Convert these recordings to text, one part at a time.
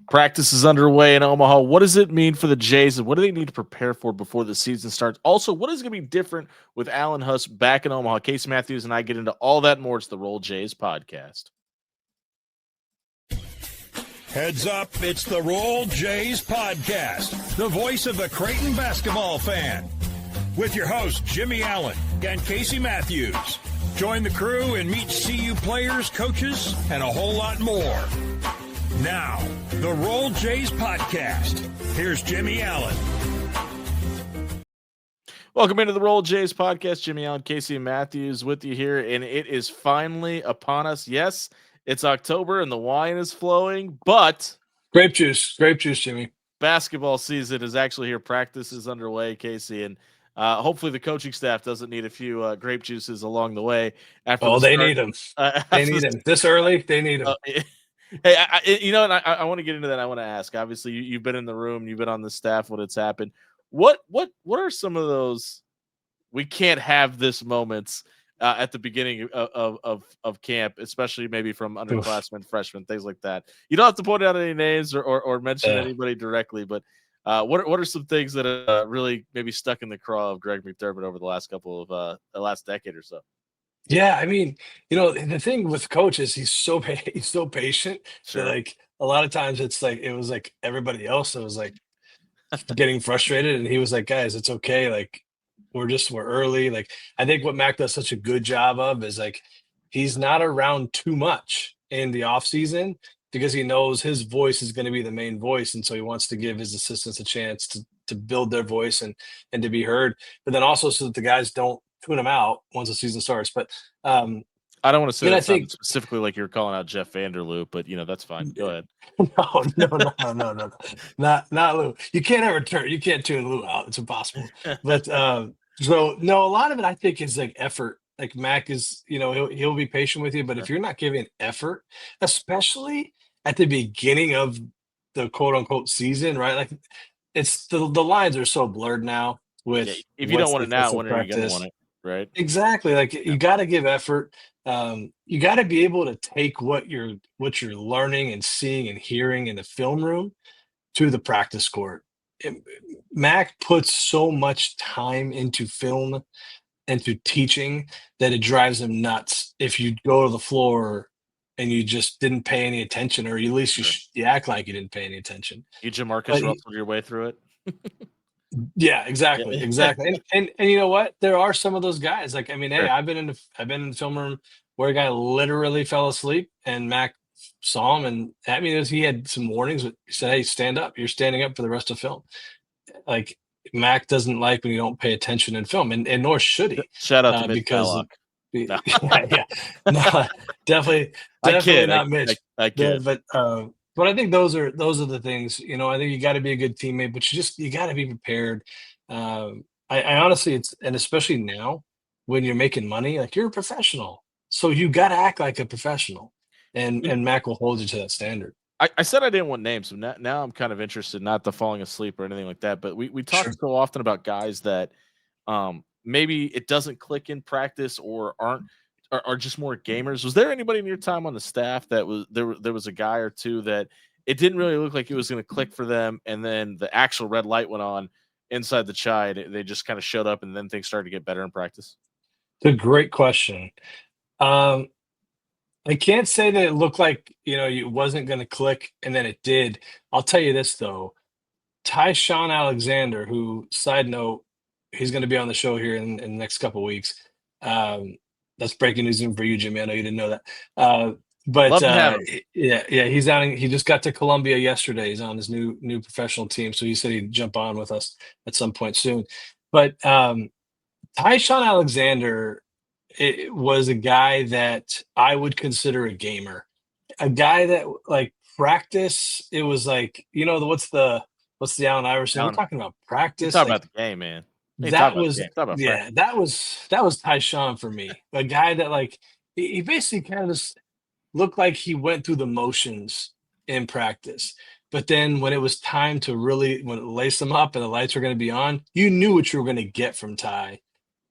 Practice is underway in Omaha. What does it mean for the Jays, and what do they need to prepare for before the season starts? Also, what is going to be different with Alan Huss back in Omaha? Casey Matthews and I get into all that and more. It's the Roll Jays podcast. Heads up, it's the Roll Jays podcast, the voice of the Creighton basketball fan. With your hosts, Jimmy Allen and Casey Matthews. Join the crew and meet CU players, coaches, and a whole lot more. Now, the Roll Jays podcast. Here's Jimmy Allen. Welcome into the Roll Jays podcast. Jimmy Allen, Casey Matthews with you here, and it is finally upon us. Yes, it's October and the wine is flowing, but grape juice, Jimmy. Basketball season is actually here. Practice is underway, Casey, and hopefully the coaching staff doesn't need a few grape juices along the way. They need them. They need them this early. They need them. Hey, and I want to get into that. I want to ask. Obviously, you've been in the room, you've been on the staff when it's happened. What are some of those we can't have this moments at the beginning of camp, especially maybe from underclassmen, freshmen, things like that? You don't have to point out any names or mention anybody directly, but what are some things that are really maybe stuck in the craw of Greg McDermott over the last couple of the last decade or so? Yeah, I mean, the thing with coach is he's so patient. Sure. That, like, a lot of times it was like everybody else that was like getting frustrated, and he was like, guys, it's okay. Like, we're early. Like, I think what Mac does such a good job of is like he's not around too much in the off season because he knows his voice is going to be the main voice, and so he wants to give his assistants a chance to build their voice and to be heard, but then also so that the guys don't tune them out once the season starts. But I don't want to say that specifically like you're calling out Jeff Vanderloop, but that's fine. Go ahead. No. Not Lou. You can't tune Lou out. It's impossible. But so no, a lot of it I think is like effort. Like Mac is, he'll be patient with you, but if you're not giving effort, especially at the beginning of the quote unquote season, right? Like it's the lines are so blurred now with if you don't want it now, when are you gonna want it? Right. Exactly. Like you got to give effort. You got to be able to take what you're learning and seeing and hearing in the film room to the practice court. Mac puts so much time into film and to teaching that it drives him nuts. If you go to the floor and you just didn't pay any attention, or at least you act like you didn't pay any attention. You Jamarcus Russell your way through it. Yeah, exactly. And you know what? There are some of those guys. Like, I mean, hey, I've been in the film room where a guy literally fell asleep, and Mac saw him, and I mean, he had some warnings. But he said, "Hey, stand up. You're standing up for the rest of film." Like, Mac doesn't like when you don't pay attention in film, and nor should he. Shout out to Mitch Ballock. No, definitely not Mitch. I kid. But I think those are the things. I think you got to be a good teammate, but you got to be prepared. I honestly, and especially now when you're making money, like, you're a professional, so you got to act like a professional, and Mac will hold you to that standard. I said I didn't want names, so now I'm kind of interested, not the falling asleep or anything like that, but we talk so often about guys that maybe it doesn't click in practice or are just more gamers. Was there anybody in your time on the staff that was there was a guy or two that it didn't really look like it was going to click for them, and then the actual red light went on inside the chai, they just kind of showed up, and then things started to get better in practice? It's a great question. I can't say that it looked like it wasn't going to click, and then it did. I'll tell you this though, TyShon Alexander, who, side note, he's going to be on the show here in the next couple of weeks. That's breaking news for you, Jimmy. I know you didn't know that. But he's down. He just got to Columbia yesterday. He's on his new professional team, so he said he'd jump on with us at some point soon. But TyShon Alexander, it was a guy that I would consider a gamer, a guy that, like, practice. It was like, what's the Allen Iverson? We're talking about practice. Talk about the game, man. That was TyShon for me. A guy that, like, he basically kind of looked like he went through the motions in practice, but then when it was time to really lace them up and the lights were going to be on, you knew what you were going to get from Ty.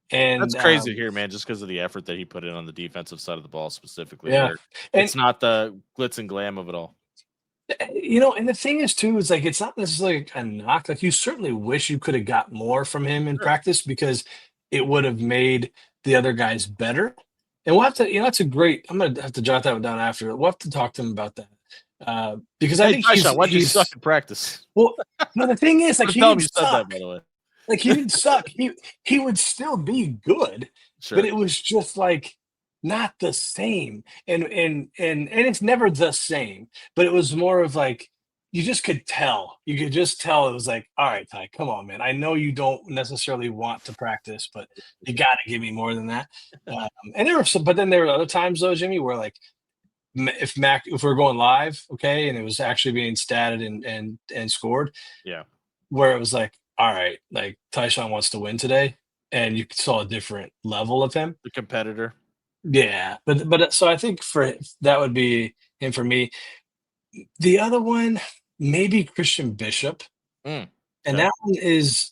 And that's crazy to hear, man, just because of the effort that he put in on the defensive side of the ball specifically. Yeah, it's not the glitz and glam of it all. And the thing is too, is like it's not necessarily a knock. Like you certainly wish you could have got more from him in Sure. practice because it would have made the other guys better. And we'll have to, that's a great. I'm gonna have to jot that one down after. We'll have to talk to him about that because I Hey, think TyShon, why'd you suck he's in practice? well. No, the thing is, like Just he tell him didn't you said that, suck. by the way. Like he didn't suck. He would still be good, but Sure. it was just like not the same. And it's never the same, but it was more of like you just could tell. You could just tell it was like, all right, Ty, come on, man. I know you don't necessarily want to practice, but you gotta give me more than that. And there were some, but then there were other times though, Jimmy, where like if we're going live, okay, and it was actually being statted and scored, Yeah. where it was like, all right, like TyShon wants to win today, and you saw a different level of him. The competitor. Yeah, but so I think that would be him for me. The other one, maybe Christian Bishop, Mm, and okay. that one is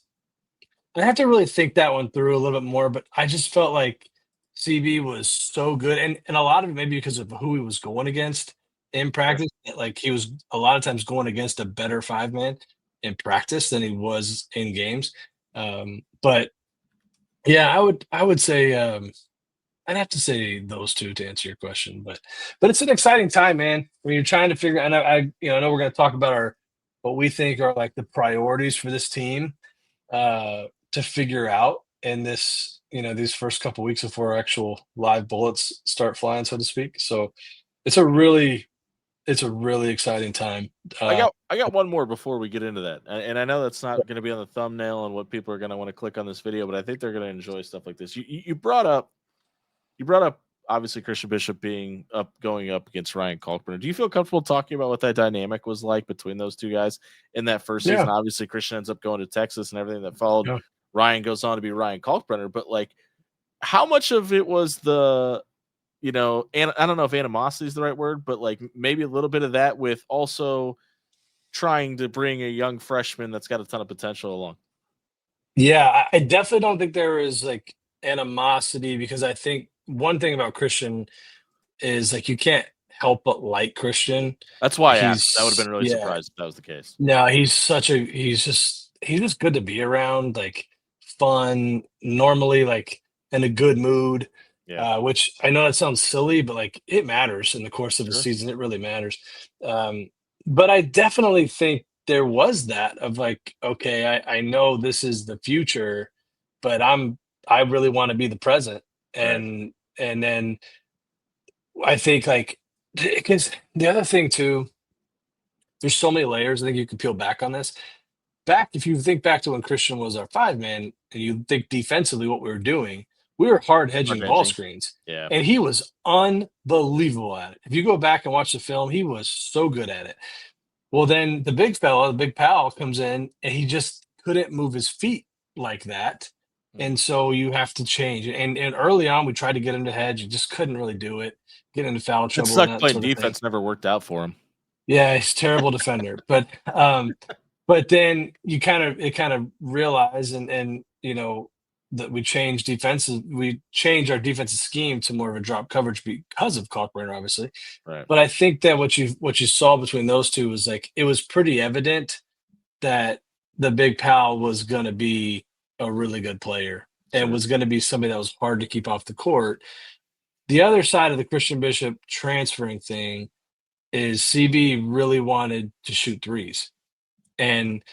I have to really think that one through a little bit more, but I just felt like CB was so good, and a lot of it maybe because of who he was going against in Sure. practice. Like he was a lot of times going against a better 5-man in practice than he was in games. But yeah, I would say I'd have to say those two to answer your question. But it's an exciting time, man. When you're trying to figure, and I know we're going to talk about our what we think are like the priorities for this team to figure out in this, these first couple weeks before actual live bullets start flying, so to speak. So it's a really, it's a really exciting time. I got one more before we get into that, and I know that's not going to be on the thumbnail and what people are going to want to click on this video, but I think they're going to enjoy stuff like this. You brought up obviously Christian Bishop going up against Ryan Kalkbrenner. Do you feel comfortable talking about what that dynamic was like between those two guys in that first Yeah, season? Obviously, Christian ends up going to Texas and everything that followed. yeah. Ryan goes on to be Ryan Kalkbrenner, but like, how much of it was and I don't know if animosity is the right word, but like maybe a little bit of that with also trying to bring a young freshman that's got a ton of potential along. Yeah, I definitely don't think there is like animosity because I think one thing about Christian is like you can't help but like Christian. That's why I asked. I would have He's been really yeah, surprised if that was the case. no, he's just good to be around, like fun, normally like in a good mood. Yeah, Which I know that sounds silly, but like it matters in the course of the sure. season. It really matters. Um, but I definitely think there was that of like, okay, I know this is the future, but I really want to be the present. Right. And then I think like because the other thing too, there's so many layers I think you can peel back on this. If you think back to when Christian was our 5-man and you think defensively what we were doing, we were hard Hard hedging ball edging. screens. Yeah. And he was unbelievable at it. If you go back and watch the film, he was so good at it. Well, then the big pal comes in and he just couldn't move his feet like that. Mm. And so you have to change. And early on, we tried to get him to hedge. You just couldn't really do it, get into foul It trouble and sucked that playing sort of thing. defense. Never worked out for him. Yeah, he's a terrible defender. But then it kind of realize and that we change our defensive scheme to more of a drop coverage because of Kalkbrenner, obviously. Right. But I think that what you saw between those two was like it was pretty evident that the big pal was gonna be a really good player and Sure. was gonna be somebody that was hard to keep off the court. The other side of the Christian Bishop transferring thing is CB really wanted to shoot threes. And,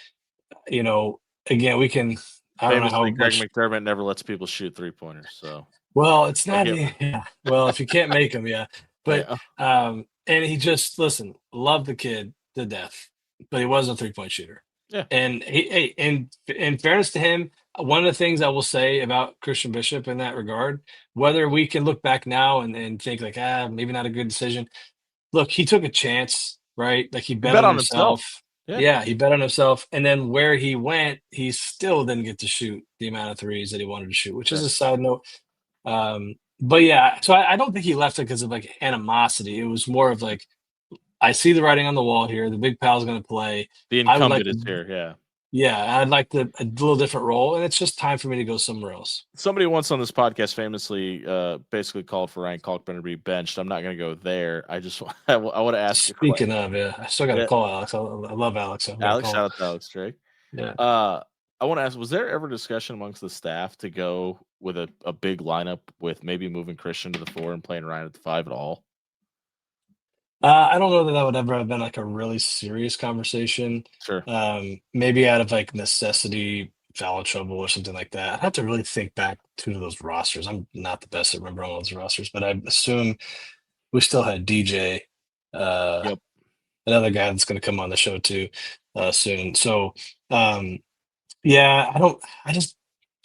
you know, again, I don't know how Famously, Greg much, McDermott never lets people shoot 3-pointers. So well, it's I not, get one. yeah. Well, if you can't make them, yeah. But, Yeah. and he just, listen, loved the kid to death, but he wasn't a 3-point shooter. Yeah. And hey, in fairness to him, one of the things I will say about Christian Bishop in that regard, whether we can look back now and think like, maybe not a good decision. Look, he took a chance, right? Like he He bet bet on on himself. himself. Yeah. Yeah, he bet on himself. And then where he went, he still didn't get to shoot the amount of threes that he wanted to shoot, which is Sure. a side note. But yeah, so I don't think he left it because of like animosity. It was more of like, I see the writing on the wall here. The big pal's going to play. The I would like incumbent to, is here. Yeah. Yeah, I'd like a little different role, and it's just time for me to go somewhere else. Somebody once on this podcast famously basically called for Ryan Kalkbrenner to be benched. I'm not going to go there. I just I want to ask a question. Speaking of, yeah, I still got to Yeah, call Alex. I love Alex. So I'm gonna Alex, call him. shout out to Alex Drake. Yeah. I want to ask: was there ever discussion amongst the staff to go with a big lineup with maybe moving Christian to the 4 and playing Ryan at the 5 at all? I don't know that that would ever have been like a really serious conversation. Sure, Maybe out of like necessity, foul trouble, or something like that. I'd have to really think back to those rosters. I'm not the best at remembering all those rosters, but I assume we still had DJ, uh, yep, another guy that's going to come on the show too soon. So, um, yeah, I just,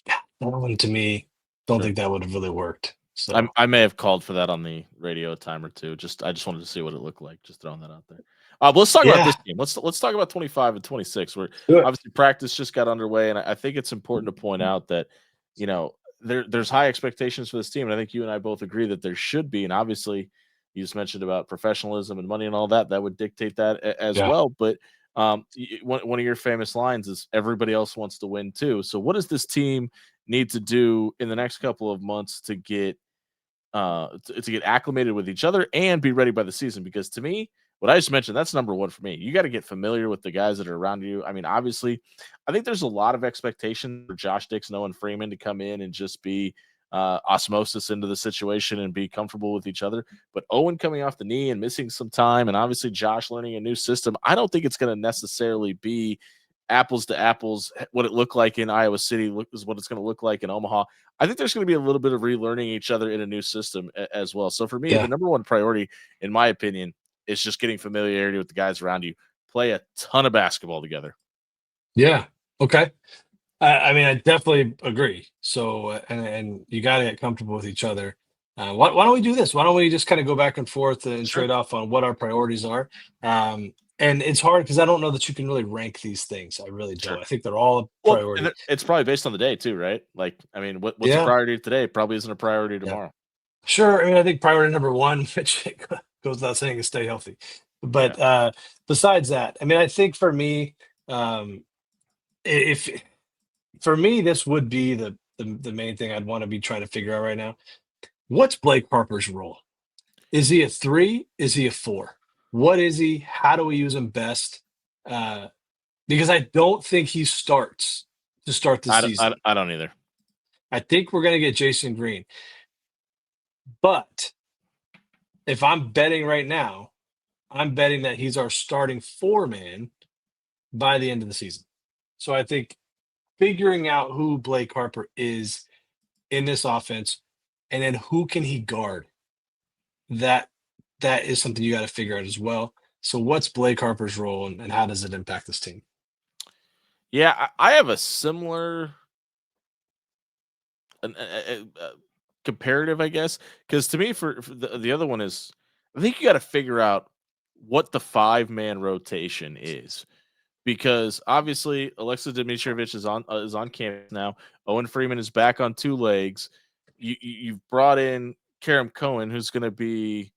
that one to me, don't sure. think that would have really worked. So, I may have called for that on the radio a time or two. I just wanted to see what it looked like. Just throwing that out there. But let's talk about yeah, this game. Let's talk about 25 and 26. Where do it. obviously practice just got underway, and I think it's important to point out that you know there's high expectations for this team, and I think you and I both agree that there should be. And obviously, you just mentioned about professionalism and money and all that. That would dictate that as Yeah. well. But one of your famous lines is everybody else wants to win too. So what does this team need to do in the next couple of months to to get acclimated with each other and be ready by the season? Because to me, what I just mentioned, that's number one for me. You got to get familiar with the guys that are around you. I mean, obviously, I think there's a lot of expectation for Josh Dixon, Owen Freeman to come in and just be osmosis into the situation and be comfortable with each other. But Owen coming off the knee and missing some time, and obviously Josh learning a new system, I don't think it's going to necessarily be apples to apples. What it looked like in Iowa City is what it's going to look like in Omaha. I think there's going to be a little bit of relearning each other in a new system as well. So for me, the Yeah. number one priority, in my opinion, is just getting familiarity with the guys around you. Play a ton of basketball together. Yeah. Okay. I mean, I definitely agree. So, and you got to get comfortable with each other. Why don't we do this? Why don't we just kind of go back and forth and Sure. trade off on what our priorities are? And it's hard because I don't know that you can really rank these things. I really don't. Sure. I think they're all a Well, and priority. it's probably based on the day too, right? Like, I mean, what's a Yeah. priority today probably isn't a priority Yeah. tomorrow. Sure. I mean, I think priority number one, which goes without saying, is stay healthy. Yeah, But besides that, I mean, I think for me, um, if for me, this would be the main thing I'd want to be trying to figure out right now. What's Blake Harper's role? Is he a 3? Is he a 4? What is he? How do we use him best? Uh, because I don't think he starts to start the season. I don't either. I think we're going to get Jason Green. But if I'm betting right now, I'm betting that he's our starting 4-man by the end of the season. So I think figuring out who Blake Harper is in this offense and then who can he guard, that that is something you got to figure out as well. So what's Blake Harper's role and how does it impact this team? Yeah, I have a similar comparative, I guess, because to me, for the other one is, I think you got to figure out what the 5-man rotation is, because obviously Alexis Dmitrievich is on campus now. Owen Freeman is back on 2 legs. You've brought in Karam Cohen, who's going to be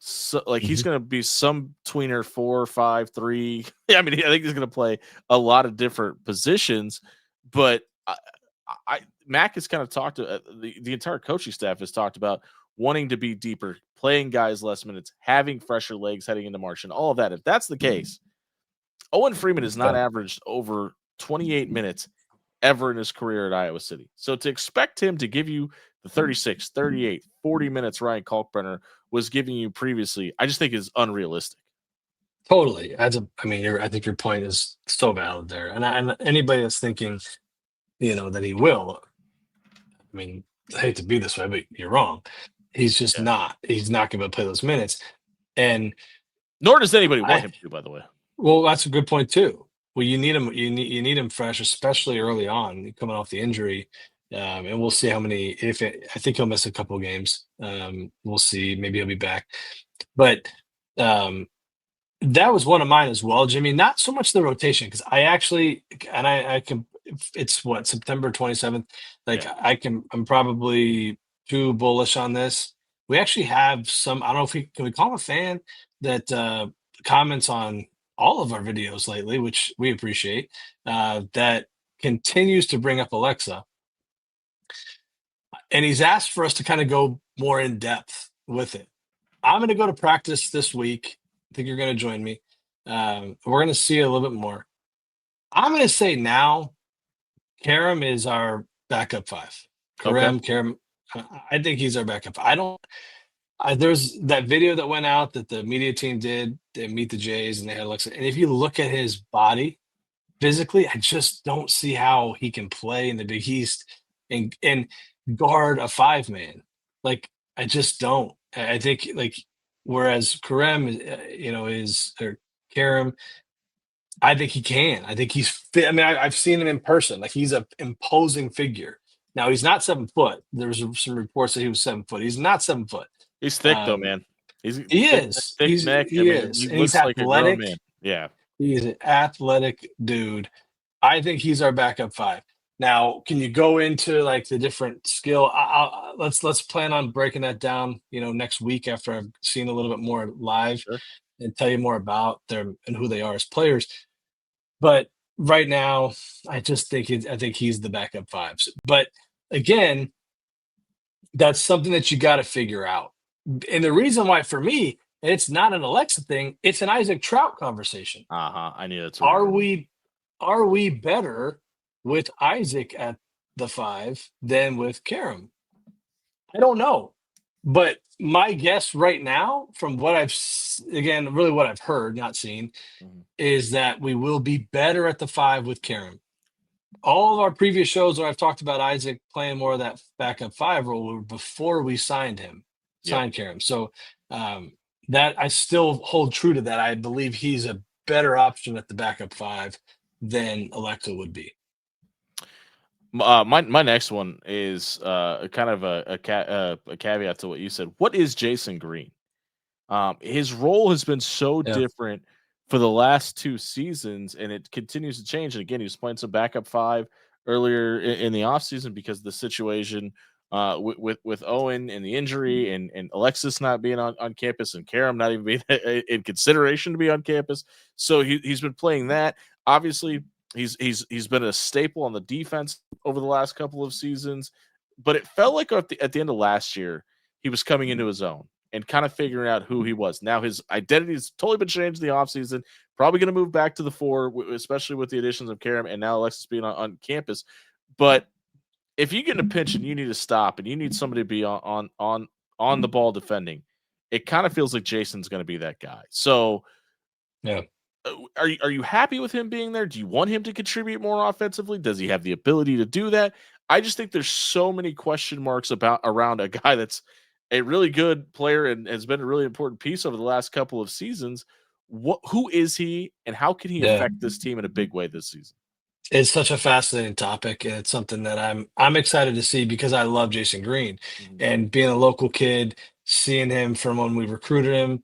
he's Mhm. going to be some tweener 4, 5, 3. I mean, I think he's going to play a lot of different positions, but Mac has kind of talked to the entire coaching staff has talked about wanting to be deeper, playing guys less minutes, having fresher legs heading into March, and all of that. If that's the case, Owen Freeman has not Yeah. averaged over 28 minutes ever in his career at Iowa City. So to expect him to give you the 36, 38, 40 minutes Ryan Kalkbrenner was giving you previously, I just think is unrealistic. Totally. I mean, I think your point is so valid there. And anybody that's thinking, that he will, I mean, I hate to be this way, but you're wrong. He's just Yeah. not. He's not going to play those minutes. And Nor does anybody want I, him to, by the way. well, that's a good point too. Well, you need him. You need him fresh, especially early on, coming off the injury. And we'll see how many. I think he'll miss a couple games. We'll see. Maybe he'll be back. But um, that was one of mine as well, Jimmy. Not so much the rotation because I actually, and I can. It's what, September 27th. Like Yeah. I'm probably too bullish on this. We actually have some. I don't know if we call him a fan that comments on all of our videos lately, which we appreciate, that continues to bring up Alexa. And he's asked for us to kind of go more in depth with it. I'm going to go to practice this week. I think you're going to join me. We're going to see a little bit more. I'm going to say now, Karam is our backup 5. Karam, I think he's our backup. There's that video that went out that the media team did. They meet the Jays and they had Alexa. And if you look at his body physically, I just don't see how he can play in the Big East and guard a 5-man. Like, I just don't. I think, like, whereas Karam, or Karam, I think he can. I think he's fit. I mean, I've seen him in person. Like, he's an imposing figure. Now, he's not 7 foot. There's some reports that he was 7 foot. He's not 7 foot. He's thick though, man. He thick, is. thick neck. He is. He And looks he's like a grown athletic. man. Yeah. He's an athletic dude. I think he's our backup 5. Now, can you go into like the different skill? Let's plan on breaking that down, next week after I've seen a little bit more live Sure. and tell you more about them and who they are as players. But right now, I just think I think he's the backup 5. But again, that's something that you got to figure out. And the reason why, for me, it's not an Alexa thing; it's an Isaac Trout conversation. I knew that's. Are we better with Isaac at the 5 than with Karam? I don't know, but my guess right now, from what what I've heard, not seen, is that we will be better at the 5 with Karam. All of our previous shows where I've talked about Isaac playing more of that backup 5 role were before we signed Karam. So that I still hold true to that. I believe he's a better option at the backup 5 than Alexa would be. My next one is kind of a caveat to what you said. What is Jason Green? His role has been so different for the last 2 seasons, and it continues to change. And again, he was playing some backup 5 earlier in the offseason because of the situation with Owen and the injury, and Alexis not being on campus, and Karam not even being in consideration to be on campus. So he's been playing that. Obviously, he's been a staple on the defense over the last couple of seasons, but it felt like at the end of last year he was coming into his own and kind of figuring out who he was. Now his identity has totally been changed in the offseason. Probably going to move back to the 4, especially with the additions of Karam and now Alexis being on campus. But if you get in a pinch and you need to stop and you need somebody to be on the ball defending, it kind of feels like Jason's going to be that guy. So yeah. Are you happy with him being there? Do you want him to contribute more offensively? Does he have the ability to do that? I just think there's so many question marks around a guy that's a really good player and has been a really important piece over the last couple of seasons. Who is he, and how can he affect this team in a big way this season? It's such a fascinating topic, and it's something that I'm excited to see because I love Jason Green, and being a local kid, seeing him from when we recruited him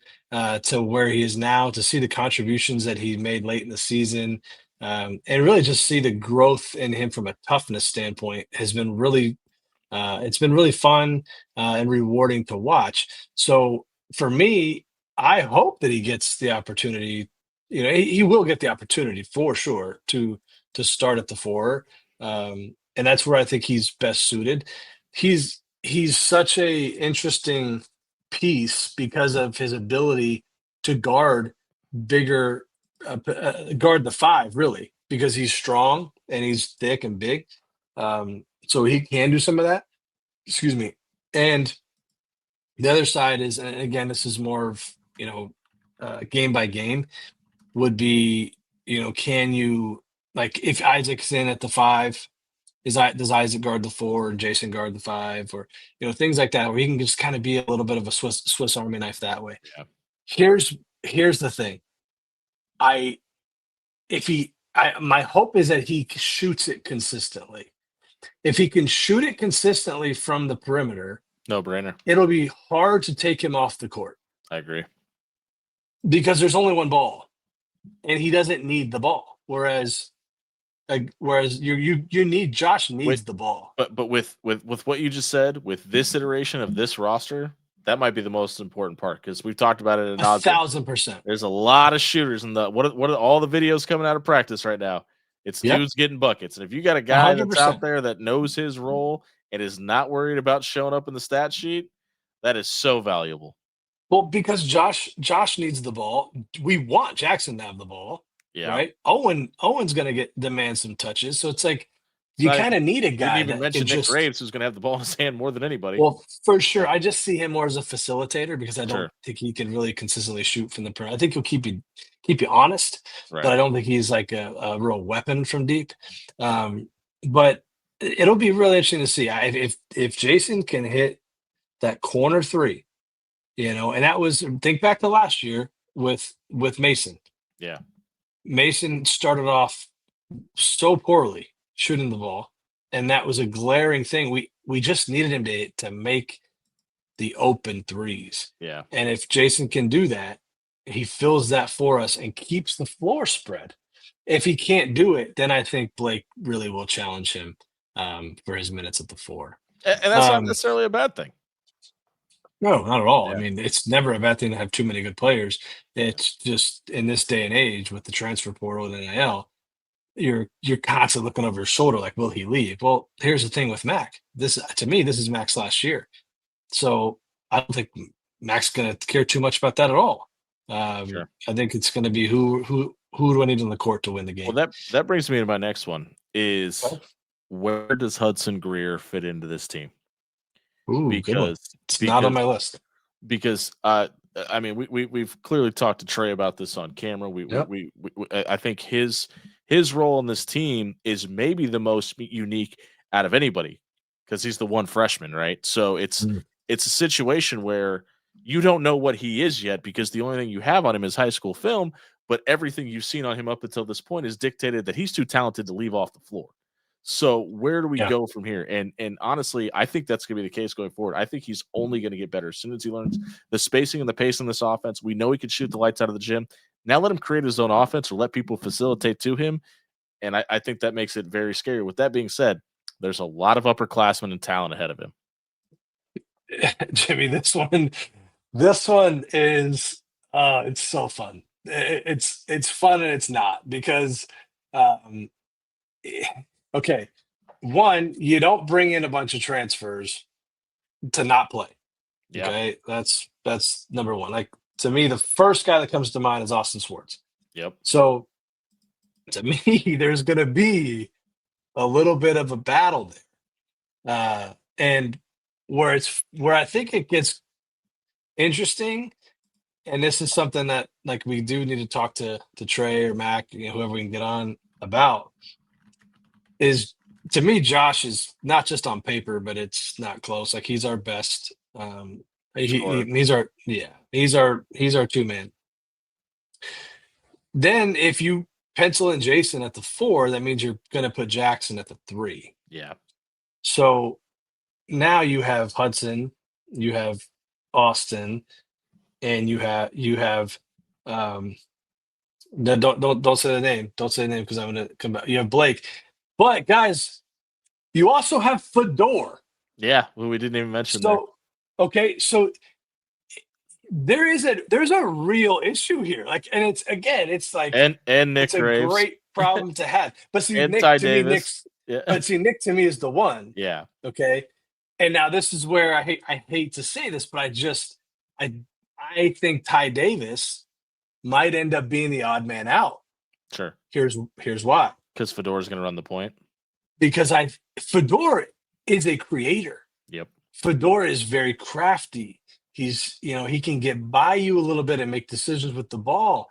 to where he is now, to see the contributions that he made late in the season, and really just see the growth in him from a toughness standpoint has been really, it's been really fun and rewarding to watch. So for me, I hope that he gets the opportunity. He will get the opportunity for sure to start at the 4. And that's where I think he's best suited. He's such a interesting piece because of his ability to guard bigger, guard the 5 really, because he's strong and he's thick and big. So he can do some of that. Excuse me. And the other side is, and again, this is more of, game by game, would be, can you, like, if Isaac's in at the 5, does Isaac guard the 4 and Jason guard the 5, or things like that, where he can just kind of be a little bit of a Swiss Army knife that way. Yeah. Here's the thing. My hope is that he shoots it consistently. If he can shoot it consistently from the perimeter, no brainer. It'll be hard to take him off the court. I agree. Because there's only one ball, and he doesn't need the ball. Whereas Josh needs the ball. But with what you just said, with this iteration of this roster, that might be the most important part because we've talked about it in 1,000%. There's a lot of shooters in the what are all the videos coming out of practice right now? It's Yep. dudes getting buckets. And if you got a guy that's 100%. out there that knows his role and is not worried about showing up in the stat sheet, that is so valuable. Well, because Josh needs the ball. We want Jackson to have the ball, Yeah. right? Owen's going to demand some touches, so it's like you kind of need a guy. Didn't even mention Nick Graves, who's going to have the ball in his hand more than anybody. Well, for sure, I just see him more as a facilitator because I don't Sure. think he can really consistently shoot from the perimeter. I think he'll keep you honest, Right. but I don't think he's like a real weapon from deep. But it'll be really interesting to see if Jason can hit that corner three, and that was, think back to last year with Mason. Yeah. Mason started off so poorly shooting the ball, and that was a glaring thing. We just needed him to make the open threes. Yeah. And if Jason can do that, he fills that for us and keeps the floor spread. If he can't do it, then I think Blake really will challenge him for his minutes at the 4. And that's not necessarily a bad thing. No, not at all. Yeah. I mean, it's never a bad thing to have too many good players. It's just in this day and age with the transfer portal and NIL, you're constantly looking over your shoulder like, will he leave? Well, here's the thing with Mac. This is Mac's last year. So I don't think Mac's going to care too much about that at all. Sure. I think it's going to be who do I need on the court to win the game? Well, that brings me to my next one is where does Hudson Greer fit into this team? Ooh, because it's not on my list. Because I mean, we've clearly talked to Trey about this on camera. I think his role in this team is maybe the most unique out of anybody because he's the one freshman, right? So it's a situation where you don't know what he is yet because the only thing you have on him is high school film, but everything you've seen on him up until this point is dictated that he's too talented to leave off the floor. So where do we go from here? And honestly, I think that's going to be the case going forward. I think he's only going to get better as soon as he learns the spacing and the pace in this offense. We know he can shoot the lights out of the gym. Now let him create his own offense or let people facilitate to him. And I think that makes it very scary. With that being said, there's a lot of upperclassmen and talent ahead of him. Jimmy, this one is it's so fun. It's fun and it's not because okay, one, you don't bring in a bunch of transfers to not play. Yep. Okay, that's number one. Like, to me, the first guy that comes to mind is Austin Swartz. Yep. So to me, there's going to be a little bit of a battle there, and where I think it gets interesting. And this is something that like we do need to talk to Trey or Mac, whoever we can get on about. Is, to me, Josh is not just on paper, but it's not close. Like, he's our best. He's our 2-man. Then if you pencil in Jason at the 4, that means you're going to put Jackson at the 3. Yeah. So now you have Hudson, you have Austin, and you have don't say the name. Don't say the name because I'm going to come back. You have Blake. But guys, you also have Fedor. Yeah, well, we didn't even mention that. So, okay, so there's a real issue here. Like, and it's like and Nick it's a Graves. great problem to have. But see, and Nick Ty to me, Davis. Nick to me is the one. Yeah. Okay. And now this is where I hate to say this, but I think Ty Davis might end up being the odd man out. Sure. Here's why. Because Fedor is going to run the point. Because Fedor is a creator. Yep. Fedor is very crafty. He's, he can get by you a little bit and make decisions with the ball.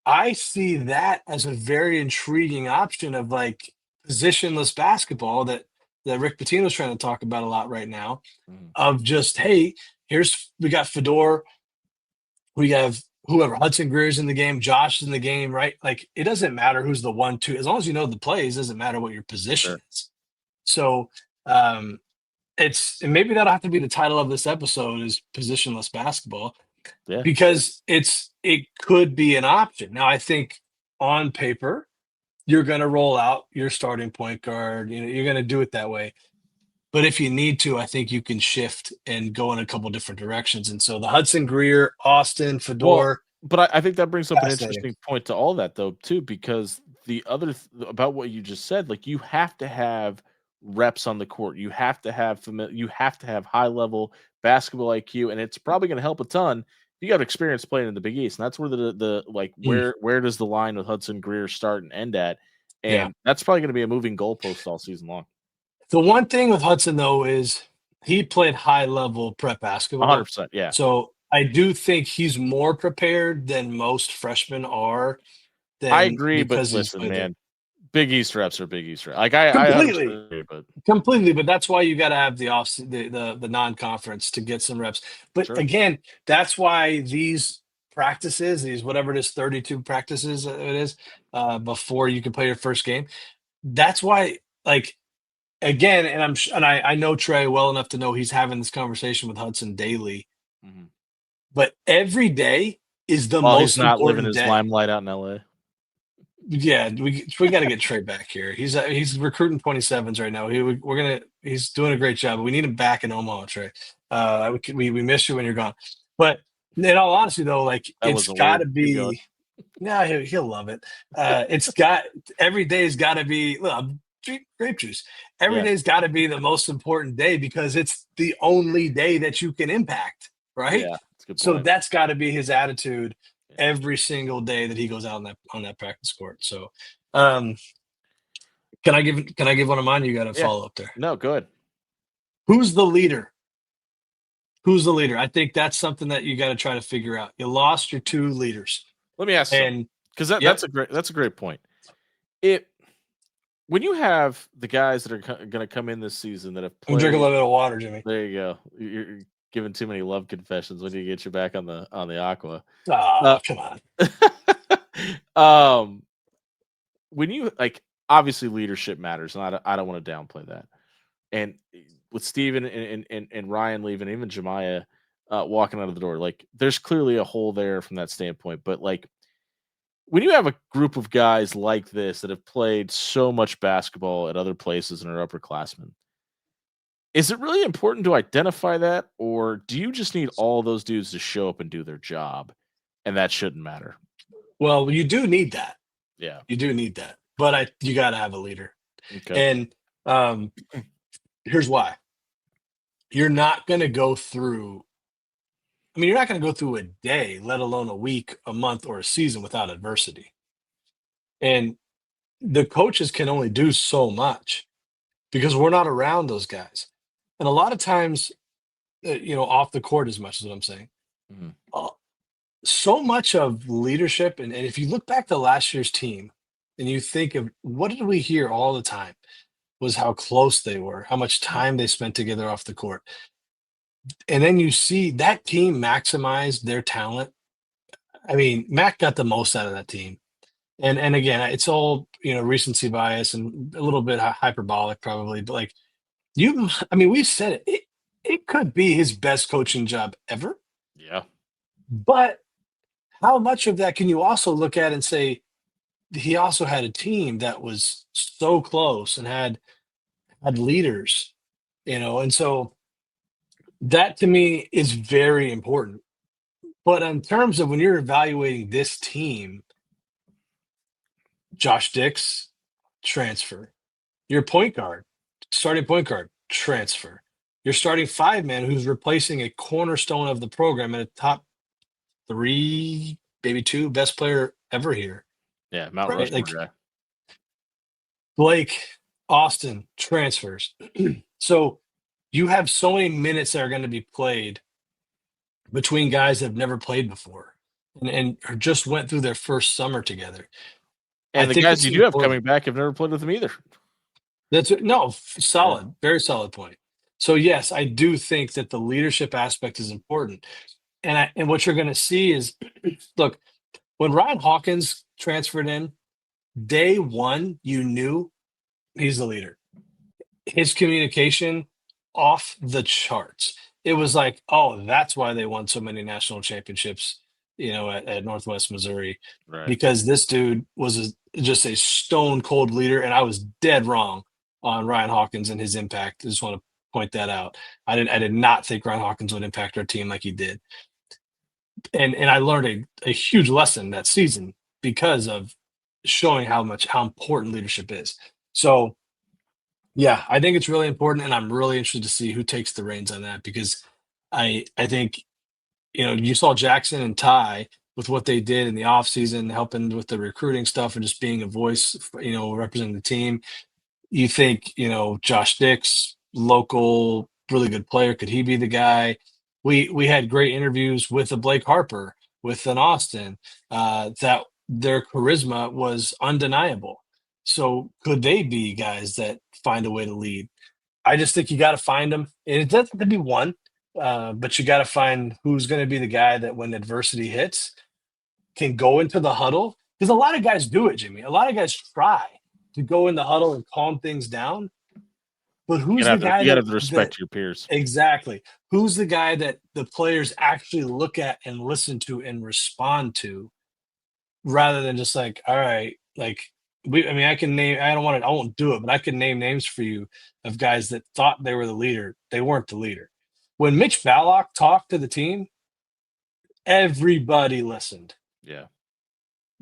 I see that as a very intriguing option of like positionless basketball that Rick Pitino's trying to talk about a lot right now. Of just, hey, we got Fedor, we have whoever, Hudson Greer's in the game, Josh is in the game, right? Like, it doesn't matter who's the 1-2, as long as you know the plays, doesn't matter what your position is. So and maybe that'll have to be the title of this episode is positionless basketball. Yeah. Because it could be an option. Now, I think on paper, you're going to roll out your starting point guard. You're going to do it that way. But if you need to, I think you can shift and go in a couple different directions. And so the Hudson Greer, Austin, Well, Fedor, but I think that brings up an fascinating. interesting point to all that though too, because the other about what you just said, like you have to have reps on the court. You have to have you have to have high level basketball IQ, and it's probably going to help a ton. You got experience playing in the Big East, and that's where the like Mm, where does the line with Hudson Greer start and end at? yeah. And that's probably going to be a moving goalpost all season long. The one thing with Hudson, though, is he played high level prep basketball. 100%, yeah. So I do think he's more prepared than most freshmen are. I Than agree, but because he's listen, played there. man, Big East reps are Big East reps. Like I Completely. understand, but Completely, but that's why you got to have the non-conference to get some reps. But sure. again, that's why these practices, these whatever it is, 32 practices it is, before you can play your first game. That's why, like, again, and I know Trey well enough to know he's having this conversation with Hudson daily, Mhm. but every day is the While he's most not living important his day. limelight out in LA. Yeah, we got to get Trey back here. He's recruiting 27s right now. He's doing a great job. We need him back in Omaha, Trey. We miss you when you're gone. But in all honesty, though, like That it's wasn't got weird. to Keep going. be. Yeah, he'll love it. It's got every day's got to be. Look, I'm drinking grape juice. Every Yeah, day's got to be the most important day because it's the only day that you can impact, right? yeah, that's a good So point. that's got to be his attitude Yeah. every single day that he goes out on that practice court. So, um, can I give one of mine? You got to Yeah. follow up there. No, good. Who's the leader? Who's the leader? I think that's something that you got to try to figure out. You lost your two leaders, Let me ask you something, and because yep, that's a great point. It when you have the guys that are going to come in this season that have I'm drinking a played, little bit of water, Jimmy. there you go. You're giving too many love confessions when you get you back on the aqua. Oh, Uh, come on. um, when you like obviously leadership matters, and I don't want to downplay that. And with Steven and Ryan leaving, even Jemiah walking out of the door, like there's clearly a hole there from that standpoint. But like when you have a group of guys like this that have played so much basketball at other places and are upperclassmen, is it really important to identify that, or do you just need all those dudes to show up and do their job, and that shouldn't matter? Well, you do need that. Yeah. You do need that, but you got to have a leader. Okay. And um, here's why: you're not going to go through. I mean, you're not going to go through a day, let alone a week, a month, or a season without adversity. And the coaches can only do so much because we're not around those guys. And a lot of times, off the court, as much as what I'm saying, Mhm. uh, so much of leadership, and if you look back to last year's team and you think of what did we hear all the time was how close they were, how much Mhm. time they spent together off the court. And then you see that team maximize their talent. I mean, Mac got the most out of that team. And again, it's all, recency bias and a little bit hyperbolic probably, but like I mean, we've said it could be his best coaching job ever, Yeah. but how much of that can you also look at and say he also had a team that was so close and had leaders, and so that to me is very important. But in terms of when you're evaluating this team, Josh Dix, transfer. Your point guard, starting point guard, transfer. Your starting five man who's replacing a cornerstone of the program and a top three, maybe two best player ever here, Yeah. Mount right? Rushmore Like guy. Blake, Austin, transfers. So you have so many minutes that are going to be played between guys that have never played before and just went through their first summer together. I And the think guys it's you do have important. coming back have never played with him either. That's no Yeah. solid, very solid point. So yes, I do think that the leadership aspect is important. And what you're going to see is, look, when Ryan Hawkins transferred in, day one, you knew he's the leader. His communication off the charts. It was like, oh, that's why they won so many national championships, at Northwest Missouri, Right. because this dude was just a stone cold leader, and I was dead wrong on Ryan Hawkins and his impact. I just want to point that out. I did not think Ron Hawkins would impact our team like he did. And I learned a huge lesson that season because of showing how important leadership is. So yeah, I think it's really important, and I'm really interested to see who takes the reins on that because I think you saw Jackson and Ty with what they did in the offseason, helping with the recruiting stuff and just being a voice, representing the team. You think, Josh Dix, local, really good player, could he be the guy? We had great interviews with a Blake Harper, with an Austin, that their charisma was undeniable. So could they be guys that find a way to lead? I just think you got to find them. And it doesn't have to be one, but you got to find who's going to be the guy that when adversity hits can go into the huddle. Because a lot of guys do it, Jimmy. A lot of guys try to go in the huddle and calm things down. But who's the guy you got to respect your peers? Exactly. Who's the guy that the players actually look at and listen to and respond to, rather than just like, all right, like I can name. I won't do it, but I can name names for you of guys that thought they were the leader. They weren't the leader. When Mitch Ballock talked to the team, everybody listened. Yeah.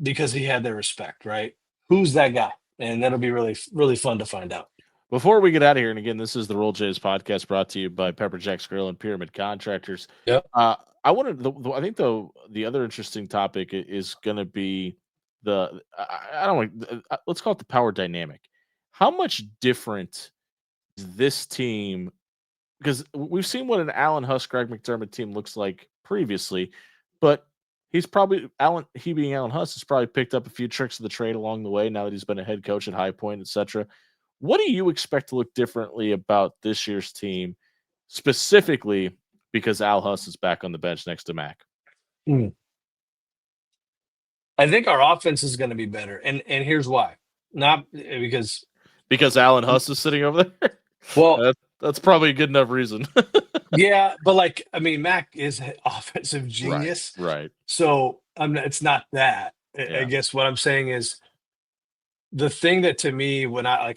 Because he had their respect, right? Who's that guy? And that'll be really, really fun to find out. Before we get out of here, and again, this is the Roll Jays podcast brought to you by Pepper Jack's Grill and Pyramid Contractors. Yep. I think the other interesting topic is going to be let's call it the power dynamic. How much different is this team? Because we've seen what an Allen Huss, Greg McDermott team looks like previously, but he being Allen Huss has probably picked up a few tricks of the trade along the way now that he's been a head coach at High Point, etc. What do you expect to look differently about this year's team, specifically because Al Huss is back on the bench next to Mac? I think our offense is going to be better, and here's why. Not because Allen Huss is sitting over there. Well, that's probably a good enough reason. Yeah, but Mac is an offensive genius, right? So it's not that. I guess what I'm saying is the thing that to me when I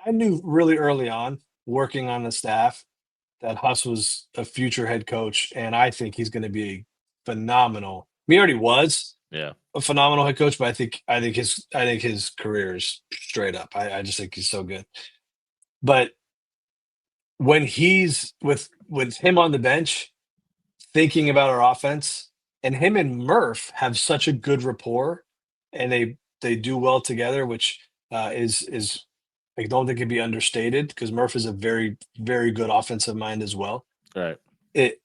knew really early on working on the staff that Huss was a future head coach, and I think he's going to be a phenomenal. He already was, a phenomenal head coach, but I think his career is straight up. I just think he's so good. But when he's with him on the bench, thinking about our offense, and him and Murph have such a good rapport, and they do well together, which is I don't think can be understated because Murph is a very, very good offensive mind as well. Right.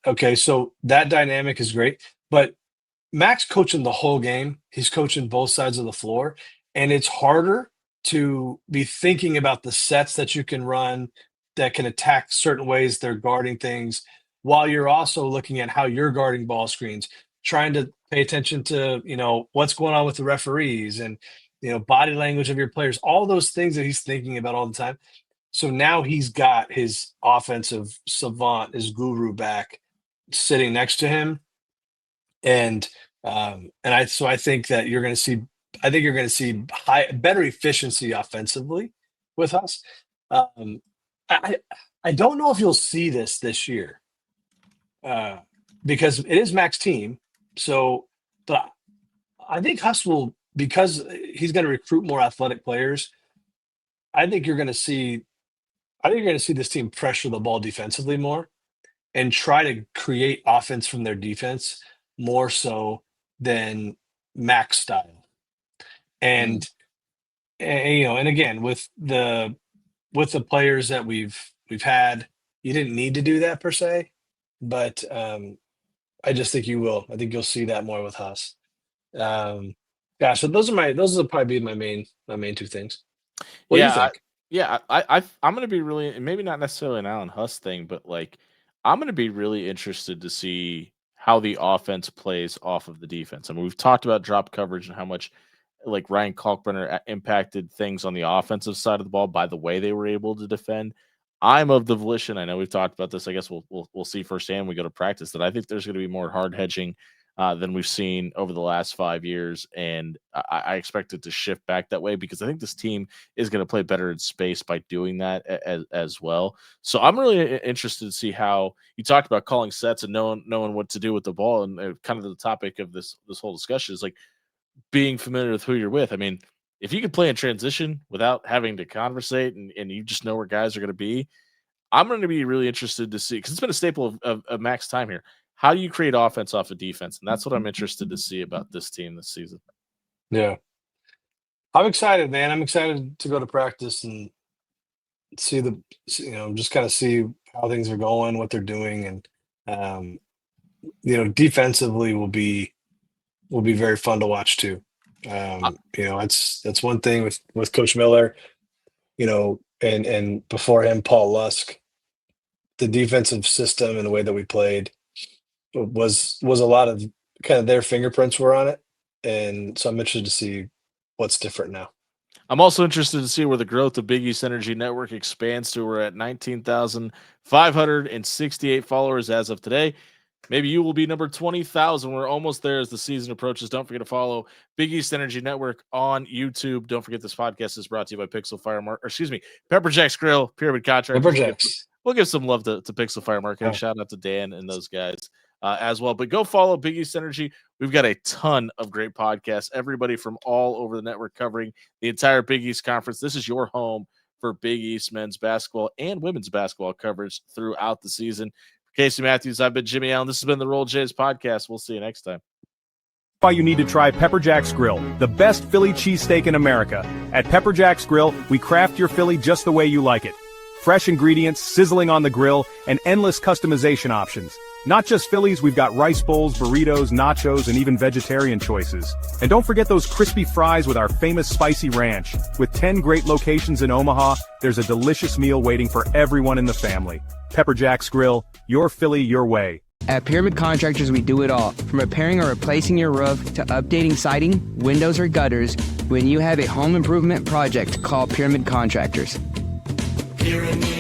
Okay, so that dynamic is great, but Mac's coaching the whole game. He's coaching both sides of the floor, and it's harder to be thinking about the sets that you can run that can attack certain ways they're guarding things while you're also looking at how you're guarding ball screens, trying to pay attention to, what's going on with the referees and, body language of your players, all those things that he's thinking about all the time. So now he's got his offensive savant, his guru back sitting next to him. And I think that you're going to see better efficiency offensively with us. I don't know if you'll see this year because it is Mac's team. So, but I think Huss will, because he's going to recruit more athletic players. I think you're going to see this team pressure the ball defensively more and try to create offense from their defense more so than Mac's style. And again, with the players that we've had, you didn't need to do that per se, but I just think you will. I think you'll see that more with Huss. So those will probably be my main two things. What do you think? I'm going to be really, maybe not necessarily an Allen Huss thing, but I'm going to be really interested to see how the offense plays off of the defense. I mean, we've talked about drop coverage and how much Ryan Kalkbrenner impacted things on the offensive side of the ball by the way they were able to defend. I'm of the volition. I know we've talked about this. I guess we'll see firsthand when we go to practice that I think there's going to be more hard hedging than we've seen over the last 5 years. And I expect it to shift back that way because I think this team is going to play better in space by doing that as well. So I'm really interested to see how you talked about calling sets and knowing what to do with the ball. And kind of the topic of this whole discussion is like being familiar with who you're with. I mean, if you can play in transition without having to conversate and you just know where guys are going to be, I'm going to be really interested to see because it's been a staple of Mac's time here. How do you create offense off of defense? And that's what I'm interested to see about this team this season. Yeah. I'm excited, man. I'm excited to go to practice and see just kind of see how things are going, what they're doing. And, defensively will be very fun to watch too. That's one thing with Coach Miller, and before him, Paul Lusk, the defensive system and the way that we played was a lot of kind of their fingerprints were on it. And so I'm interested to see what's different now. I'm also interested to see where the growth of Big East Energy Network expands to. We're at 19,568 followers as of today. Maybe you will be number 20,000. We're almost there as the season approaches. Don't forget to follow Big East Energy Network on YouTube. Don't forget this podcast is brought to you by Pepper Jack's Grill, Pyramid Contractors. Pepper Jack's. We'll give some love to Pixel Fire Marketing. Shout out to Dan and those guys as well. But go follow Big East Energy. We've got a ton of great podcasts. Everybody from all over the network covering the entire Big East Conference. This is your home for Big East men's basketball and women's basketball coverage throughout the season. Casey Matthews, I've been Jimmy Allen. This has been the Roll Jays podcast. We'll see you next time. Why you need to try Pepper Jack's Grill, the best Philly cheesesteak in America. At Pepper Jack's Grill, we craft your Philly just the way you like it. Fresh ingredients, sizzling on the grill, and endless customization options. Not just Phillies, we've got rice bowls, burritos, nachos, and even vegetarian choices. And don't forget those crispy fries with our famous spicy ranch. With 10 great locations in Omaha, there's a delicious meal waiting for everyone in the family. Pepper Jack's Grill, your Philly, your way. At Pyramid Contractors, we do it all. From repairing or replacing your roof to updating siding, windows, or gutters. When you have a home improvement project, call Pyramid Contractors. Pyramid